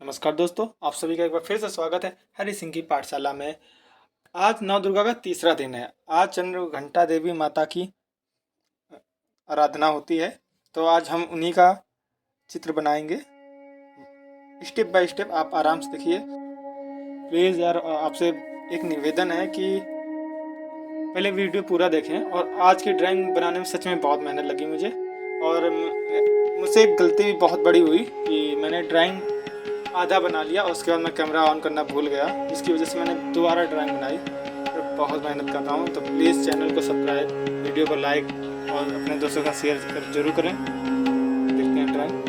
नमस्कार दोस्तों, आप सभी का एक बार फिर से स्वागत है हरि सिंह की पाठशाला में। आज नवदुर्गा का तीसरा दिन है। आज चंद्रघंटा देवी माता की आराधना होती है, तो आज हम उन्हीं का चित्र बनाएंगे। स्टेप बाय स्टेप आप आराम से देखिए। प्लीज़ यार, आपसे एक निवेदन है कि पहले वीडियो पूरा देखें। और आज की ड्राइंग बनाने में सच में बहुत मेहनत लगी मुझे, और मुझसे एक गलती भी बहुत बड़ी हुई कि मैंने ड्राइंग आधा बना लिया और उसके बाद मैं कैमरा ऑन करना भूल गया, जिसकी वजह से मैंने दोबारा ड्राइंग बनाई। तो बहुत मेहनत कर रहा हूँ, तो प्लीज़ चैनल को सब्सक्राइब, वीडियो को लाइक और अपने दोस्तों का शेयर जरूर करें। देखते हैं drawing.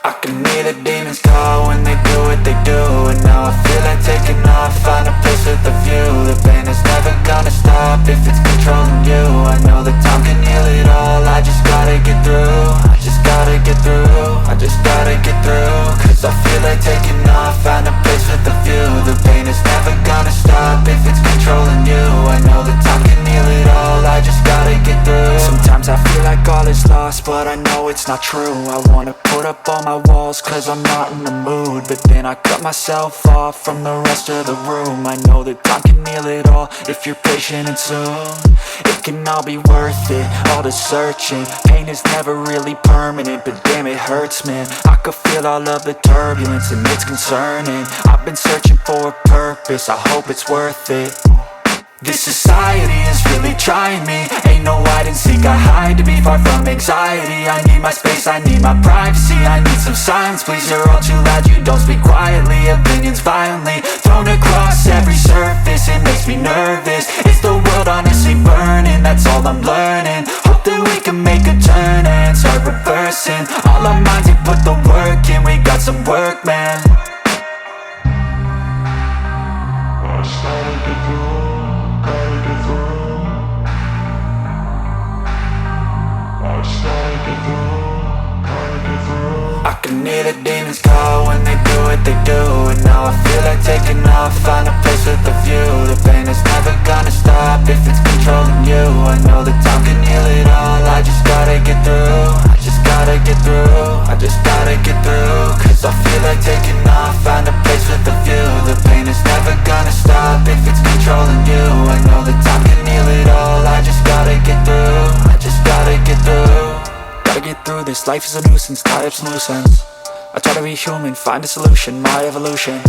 I can hear the demons call when they do what they do. And now I feel like taking off, find a place with a view. The pain is never gonna stop if it's controlling you. I know that time can heal it all, I just gotta get through. I just gotta get through, I just gotta get through. Cause I feel like taking off, find a place with a view. The pain is never gonna stop if it's controlling you. I know that time can heal it all, I just gotta get through. Sometimes I feel like all is lost, but I know it's not true. I wanna put up all my walls cause I'm not in the mood, but then I cut myself off from the rest of the room. I know that time can heal it all if you're patient and soon it can all be worth it, all the searching. Pain is never really permanent, but damn it hurts, man. I could feel all of the turbulence and it's concerning. I've been searching for a purpose, I hope it's worth it. This society is really trying me. Ain't no hide and seek, I hide to be far from anxiety. I need my space, I need my privacy. I need some silence, please, you're all too loud. You don't speak quietly, opinions violently thrown across every surface. It makes me nervous, it's the world honestly burning. That's all I'm learning, hope that we can make a turn and start reversing. All our minds, they put the work in, we got some work, man. I started to do. I can hear the demons call when they do what they do. And now I feel like taking off, find a place with a view. The pain is never gonna stop if it's controlling you. I know that time can heal it all, I just gotta get through. I just gotta get through, I just gotta get through. Cause I feel like taking off, find a place with a view. The pain is never gonna stop if it's controlling you. I know that time can heal it all, I just gotta get through. I just gotta get through. Gotta get through this, life is a nuisance, tie up some loose ends. I try to be human, find a solution, my evolution.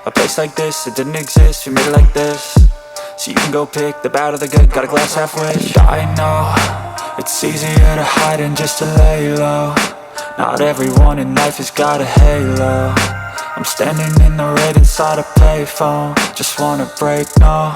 A place like this, it didn't exist, we made it like this. So you can go pick the bad or the good, got a glass halfway. I know, it's easier to hide than just to lay low. Not everyone in life has got a halo. I'm standing in the red inside a payphone, just wanna break, no.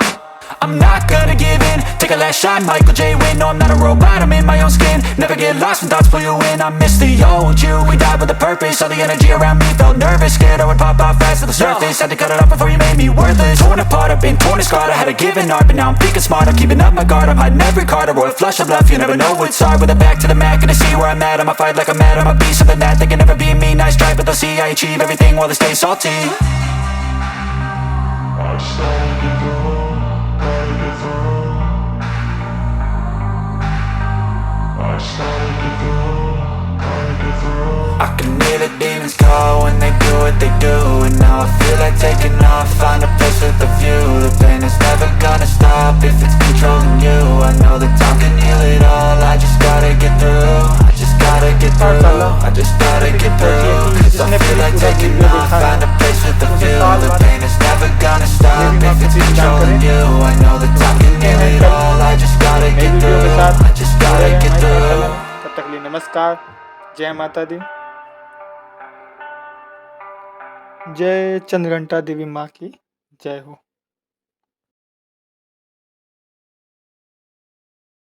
I'm not gonna give in, take a last shot, Michael J. Win. No, I'm not a robot, I'm in my own skin. Never get lost when thoughts pull you in. I miss the old you, we died with a purpose. All the energy around me felt nervous, scared I would pop off fast to the surface. Had to cut it off before you made me worthless. Torn apart, I've been torn and scarred. I had a given art, but now I'm thinking smart. I'm keeping up my guard, I'm hiding every card. A royal flush of love, you never know what's hard. With a back to the mat, gonna see where I'm at. I'ma fight like I'm mad, I'ma be something that they can never be me. Nice try, but they'll see I achieve everything while they stay salty. I started to go. I can hear the demons call when they do what they do. And now I feel like taking off, find a place with a view. The pain is never gonna stop if it's controlling you. I know that time can heal it all, I just gotta get through. I just gotta get through, I just gotta get through. Cause I feel like taking off, find a place with a view. The pain is never gonna stop if it's controlling you. I know that time can heal it all, I just gotta get through. I just gotta get through. तब तक के लिए नमस्कार, जय माता दी, जय चंद्रघंटा देवी माँ की जय हो।